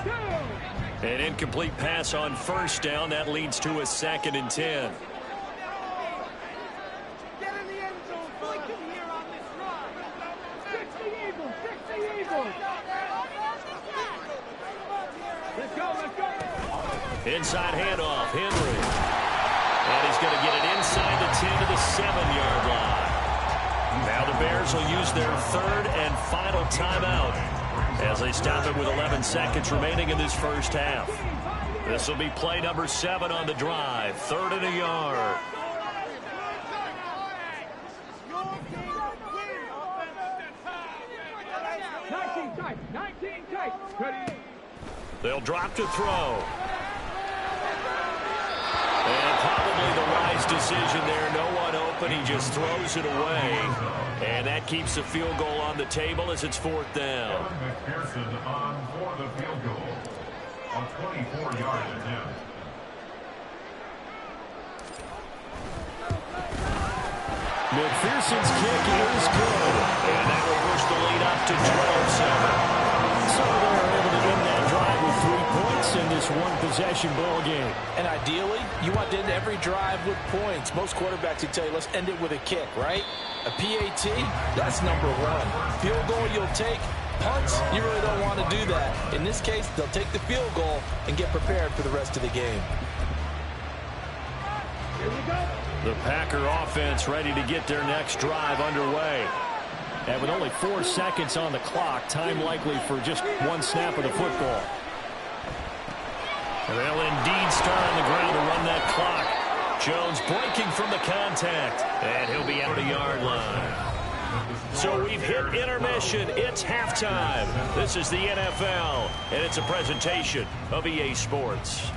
An incomplete pass on first down. That leads to a 2nd and 10. Inside handoff, Henry. And he's going to get it inside the 10 to the 7-yard line. Now the Bears will use their 3rd and final timeout as they stop it with 11 seconds remaining in this first half. This will be play number 7 on the drive. 3rd and a yard. They'll drop to throw. And probably the wise decision there. No one open. He just throws it away. And that keeps the field goal on the table as it's 4th down. McPherson on for the field goal on 24-yard attempt. McPherson's kick is good. And that will push the lead up to 12-7. So they're able to end that drive with 3 points in this one-possession ball game. And ideally, you want to end every drive with points. Most quarterbacks will tell you, let's end it with a kick, right? A PAT, that's number 1. Field goal you'll take. Punts, you really don't want to do that. In this case, they'll take the field goal and get prepared for the rest of the game. Here we go. The Packer offense ready to get their next drive underway. And with only 4 seconds on the clock, time likely for just 1 snap of the football. And they'll indeed start on the ground to run that clock. Jones breaking from the contact, and he'll be out the yard line. So we've hit intermission. It's halftime. This is the NFL, and it's a presentation of EA Sports.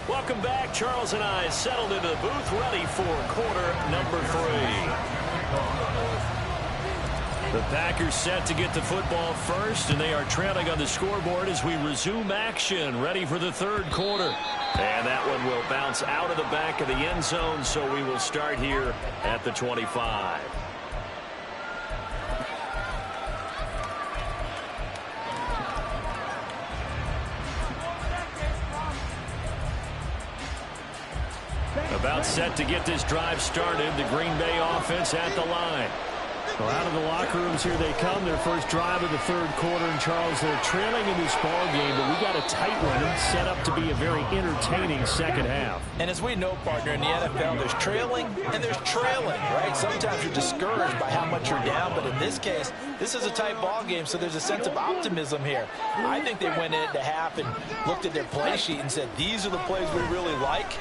Welcome back. Charles and I settled into the booth, ready for quarter number 3. The Packers set to get the football first, and they are trailing on the scoreboard as we resume action, ready for the 3rd quarter. And that one will bounce out of the back of the end zone, so we will start here at the 25. About set to get this drive started. The Green Bay offense at the line. Well, out of the locker rooms here they come. Their first drive of the 3rd quarter. And Charles, they're trailing in this ball game, but we got a tight one set up to be a very entertaining second half. And as we know, partner, in the NFL, there's trailing and there's trailing, right? Sometimes you're discouraged by how much you're down, but in this case, this is a tight ball game, so there's a sense of optimism here. I think they went into half and looked at their play sheet and said, these are the plays we really like.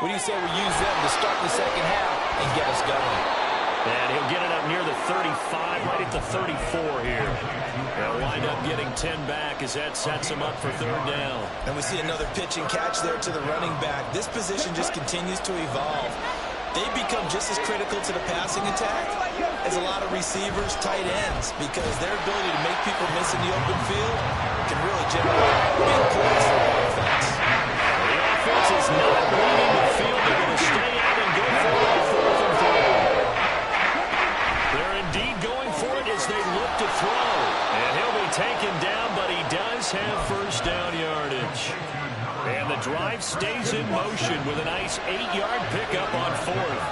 What do you say we use them to start the second half and get us going? And he'll get it up near the 35, right at the 34 here. They'll wind up getting 10 back as that sets him up for 3rd down. And we see another pitch and catch there to the running back. This position just continues to evolve. They become just as critical to the passing attack as a lot of receivers, tight ends, because their ability to make people miss in the open field can really generate big plays for the offense. The offense is not leaving the field. They're going to stay out and go for it on 4th and 3. They're indeed going for it as they look to throw. And he'll be taken down, but he does have first down yardage. And the drive stays in motion with a nice 8-yard pickup on 4th.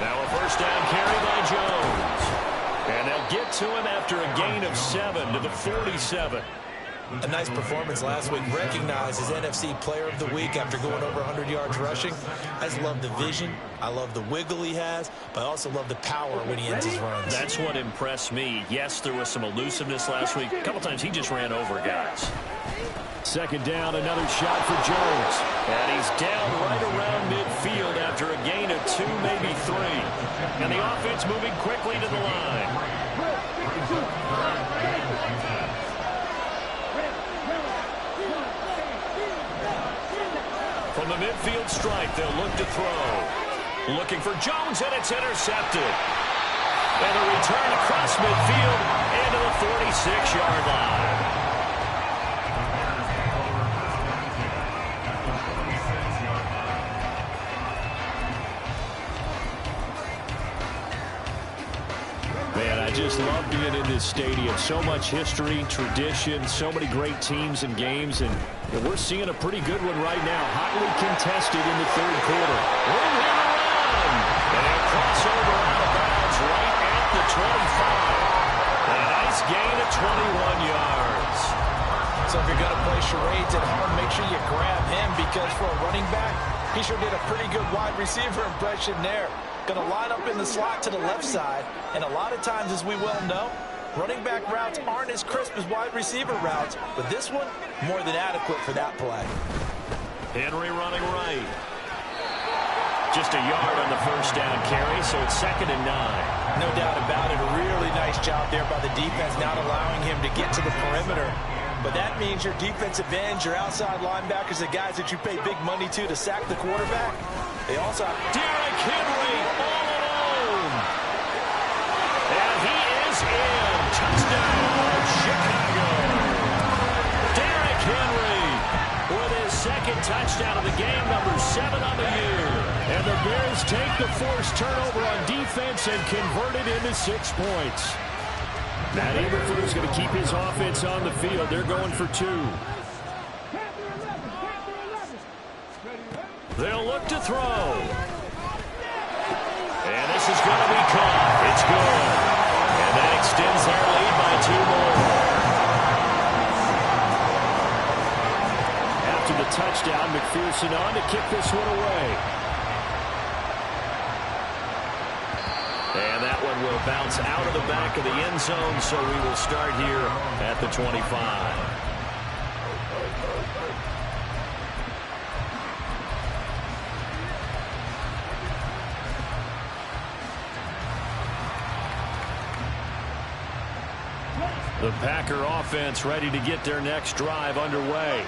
Now a first down carry by Jones. And they'll get to him after a gain of 7 to the 47. A nice performance last week. Recognized as NFC Player of the Week after going over 100 yards rushing. I just love the vision. I love the wiggle he has, but I also love the power when he ends his runs. That's what impressed me. Yes, there was some elusiveness last week. A couple times he just ran over guys. 2nd down, another shot for Jones. And he's down right around midfield after a gain of 2, maybe 3. And the offense moving quickly to the line. From the midfield stripe, they'll look to throw. Looking for Jones, and it's intercepted. And a return across midfield into the 46-yard line. I just love being in this stadium. So much history, tradition, so many great teams and games, and we're seeing a pretty good one right now. Hotly contested in the third quarter. Room here to run. And a crossover out of bounds right at the 25. A nice gain of 21 yards. So if you're going to play charades at home, make sure you grab him, because for a running back, he sure did a pretty good wide receiver impression there. Going to line up in the slot to the left side, and a lot of times, as we well know, running back routes aren't as crisp as wide receiver routes, but this one, more than adequate for that play. Henry running right. Just a yard on the first down carry, so it's 2nd and 9. No doubt about it. A really nice job there by the defense, not allowing him to get to the perimeter. But that means your defensive ends, your outside linebackers, the guys that you pay big money to sack the quarterback, they also have Derrick Henry all alone. And he is in. Touchdown, Chicago. Derrick Henry with his 2nd touchdown of the game, number 7 on the year. And the Bears take the forced turnover on defense and convert it into 6 points. Matt Eberflus going to keep his offense on the field. They're going for 2. They'll look to throw. And this is going to be caught. It's good. And that extends their lead by 2 more. After the touchdown, McPherson on to kick this one away. And that one will bounce out of the back of the end zone, so we will start here at the 25. The Packer offense ready to get their next drive underway.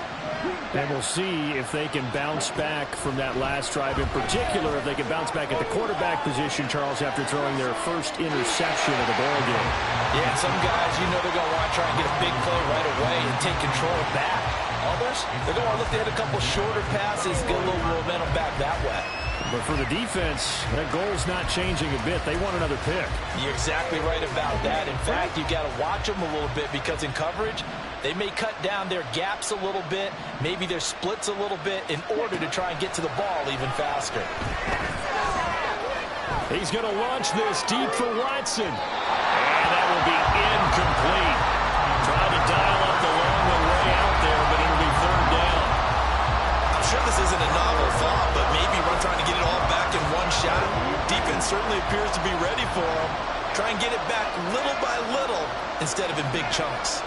And we'll see if they can bounce back from that last drive. In particular, if they can bounce back at the quarterback position, Charles, after throwing their first interception of the ballgame. Yeah, some guys, you know they're going to want to try and get a big play right away and take control back. Others, they're going to look to hit a couple shorter passes, get a little momentum back that way. But for the defense, that goal's not changing a bit. They want another pick. You're exactly right about that. In fact, you've got to watch them a little bit, because in coverage, they may cut down their gaps a little bit, maybe their splits a little bit, in order to try and get to the ball even faster. He's going to launch this deep for Watson. And that will be incomplete. Trying to dial up the long one way out there, but it'll be 3rd down. I'm sure this isn't a novel thought, but maybe we're trying to get it all back in one shot. Defense certainly appears to be ready for him. Try and get it back little by little instead of in big chunks.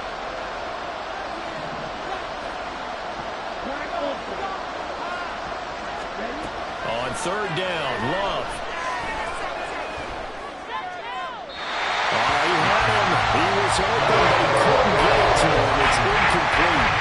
On 3rd down, Love. Oh, he had him. He was open, but he couldn't get it to him. It's incomplete.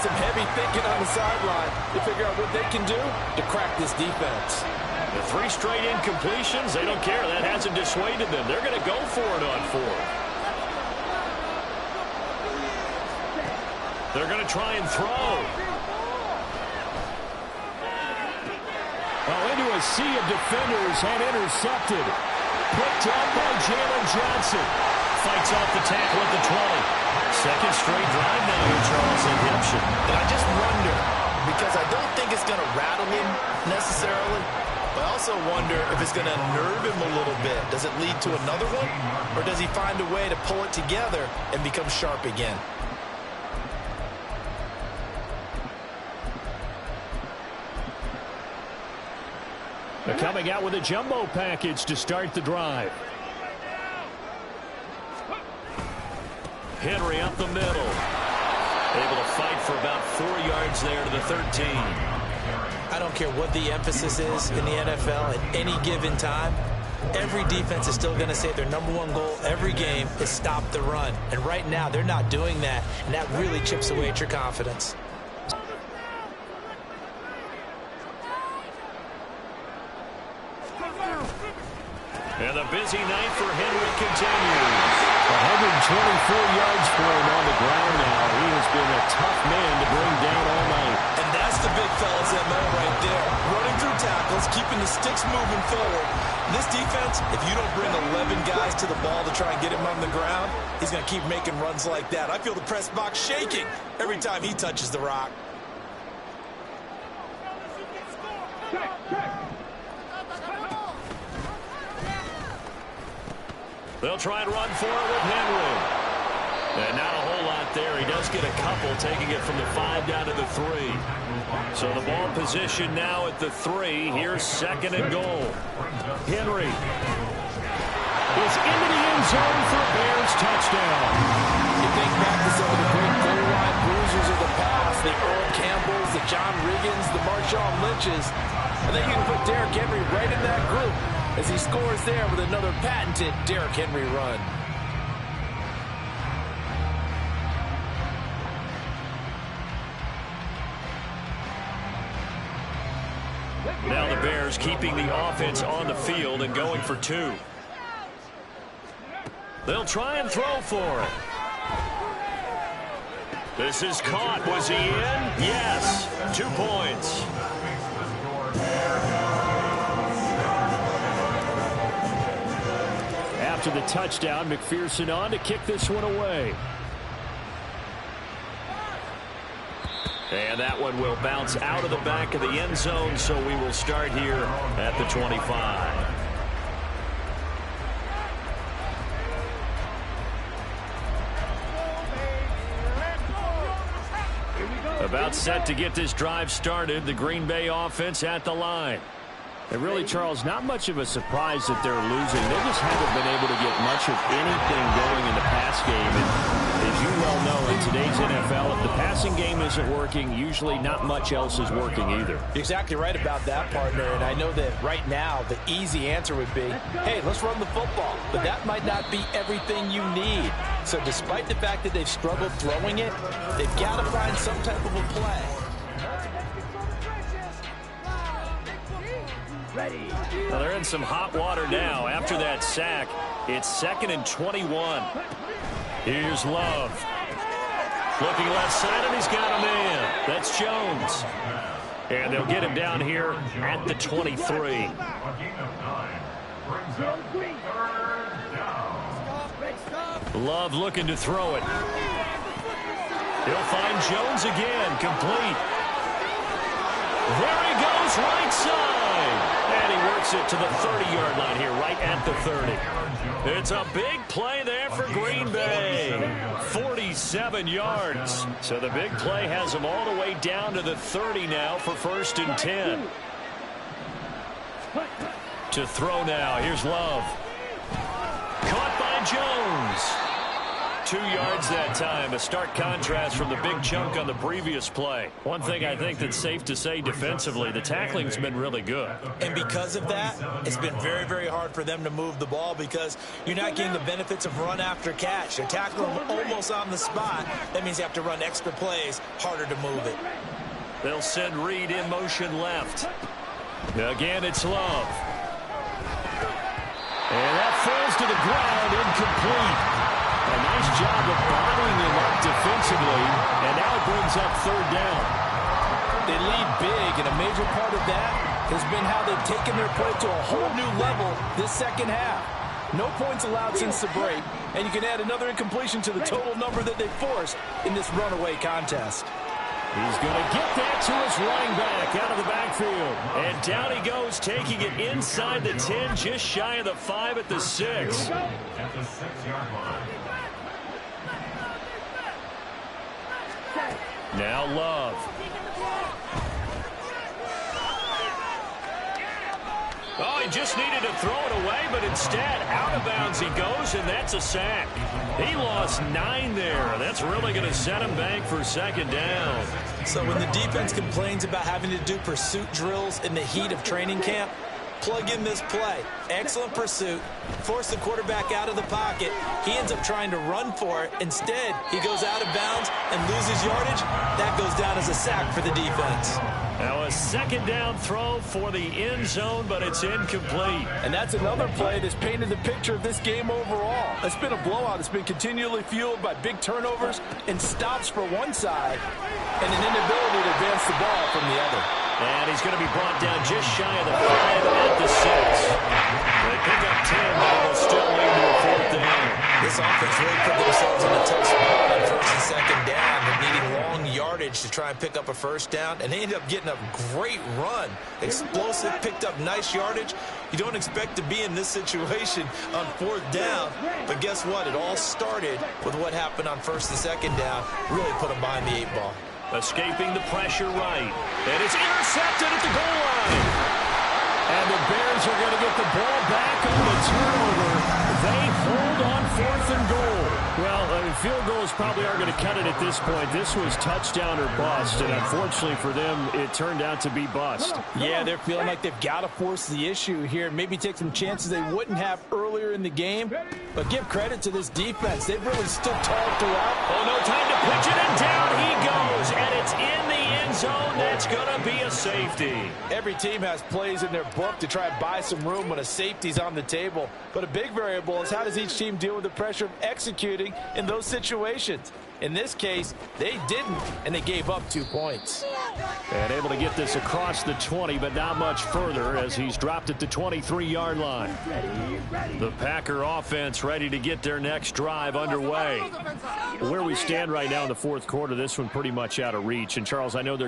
Some heavy thinking on the sideline to figure out what they can do to crack this defense. The 3 straight incompletions, they don't care. That hasn't dissuaded them. They're going to go for it on 4th. They're going to try and throw. Well, into a sea of defenders and intercepted. Picked up by Jalen Johnson. Fights off the tackle at the 20. 2nd straight drive now here, Charles, in Hampshire. And I just wonder, because I don't think it's going to rattle him necessarily, but I also wonder if it's going to nerve him a little bit. Does it lead to another one? Or does he find a way to pull it together and become sharp again? They're coming out with a jumbo package to start the drive. Henry up the middle. Able to fight for about 4 yards there to the 13. I don't care what the emphasis is in the NFL at any given time. Every defense is still going to say their #1 goal every game is stop the run. And right now, they're not doing that, and that really chips away at your confidence. And the busy night for Henry continues. 124 yards for him on the ground now. He has been a tough man to bring down all night. And that's the big fella's MO right there. Running through tackles, keeping the sticks moving forward. This defense, if you don't bring 11 guys to the ball to try and get him on the ground, he's going to keep making runs like that. I feel the press box shaking every time he touches the rock. They'll try and run for it with Henry. And not a whole lot there. He does get a couple, taking it from the 5 down to the 3. So the ball position now at the 3. Here's 2nd and goal. Henry is into the end zone for a Bears touchdown. You think back to some of the great goal line bruisers of the past, the Earl Campbells, the John Riggins, the Marshawn Lynches. I think you can put Derrick Henry right in that group as he scores there with another patented Derrick Henry run. Now the Bears keeping the offense on the field and going for 2. They'll try and throw for it. This is caught. Was he in? Yes. 2 points. After the touchdown, McPherson on to kick this one away. And that one will bounce out of the back of the end zone, so we will start here at the 25. About set to get this drive started, the Green Bay offense at the line. And really, Charles, not much of a surprise that they're losing. They just haven't been able to get much of anything going in the pass game. And as you well know, in today's NFL, if the passing game isn't working, usually not much else is working either. You're exactly right about that, partner. And I know that right now the easy answer would be, hey, let's run the football. But that might not be everything you need. So despite the fact that they've struggled throwing it, they've got to find some type of a play. Well, they're in some hot water now. After that sack, it's 2nd and 21. Here's Love. Looking left side, and he's got a man. That's Jones. And they'll get him down here at the 23. Love looking to throw it. He'll find Jones again, complete. There he goes, right side. And he works it to the 30-yard line here, right at the 30. It's a big play there for Green Bay. 47 yards. So the big play has them all the way down to the 30 now for 1st and 10. To throw now. Here's Love. Caught by Jones. 2 yards that time. A stark contrast from the big chunk on the previous play. One thing I think that's safe to say defensively, the tackling's been really good. And because of that, it's been very, very hard for them to move the ball because you're not getting the benefits of run after catch. They're tackling them almost on the spot. That means you have to run extra plays, harder to move it. They'll send Reed in motion left. Again, it's Love. And that falls to the ground, incomplete. A nice job of bottling him up defensively, and now it brings up 3rd down. They lead big, and a major part of that has been how they've taken their play to a whole new level this second half. No points allowed since the break, and you can add another incompletion to the total number that they forced in this runaway contest. He's going to get that to his running back out of the backfield. And down he goes, taking it inside the 10, just shy of the 5 at the 6. At the 6-yard line. Now Love. just needed to throw it away, but instead, out of bounds he goes, and that's a sack. He lost 9 there. That's really going to set him back for second down. So when the defense complains about having to do pursuit drills in the heat of training camp, plug in this play. Excellent pursuit. Force the quarterback out of the pocket. He ends up trying to run for it. Instead, he goes out of bounds and loses yardage. That goes down as a sack for the defense. Now a second down throw for the end zone, but it's incomplete. And that's another play that's painted the picture of this game overall. It's been a blowout. It's been continually fueled by big turnovers and stops for one side and an inability to advance the ball from the other. And he's going to be brought down just shy of the 5 at the 6. They pick up 10, but it'll still lead to a 4th down. This offense really put themselves in a tough spot on 1st and 2nd down. They're needing long yardage to try and pick up a 1st down, and they end up getting a great run. Explosive, picked up nice yardage. You don't expect to be in this situation on 4th down, but guess what? It all started with what happened on 1st and 2nd down. Really put them behind the 8 ball. Escaping the pressure right. And it's intercepted at the goal line. And the Bears are going to get the ball back on the turnover. They hold on 4th and goal. Well, field goals probably aren't going to cut it at this point. This was touchdown or bust, and unfortunately for them, it turned out to be bust. Yeah, they're feeling like they've got to force the issue here and maybe take some chances they wouldn't have earlier in the game. But give credit to this defense. They've really stood tall throughout. Oh, no time to pitch it, and down he goes, and it's in the end zone. That's going to be a safety. Every team has plays in their book to try and buy some room when a safety's on the table. But a big variable is how does each team deal with the pressure of executing in those situations. In this case, they didn't, and they gave up 2 points. And able to get this across the 20, but not much further as he's dropped it to 23-yard line. The Packer offense ready to get their next drive underway. Where we stand right now in the 4th quarter, this one pretty much out of reach. And, Charles, I know they're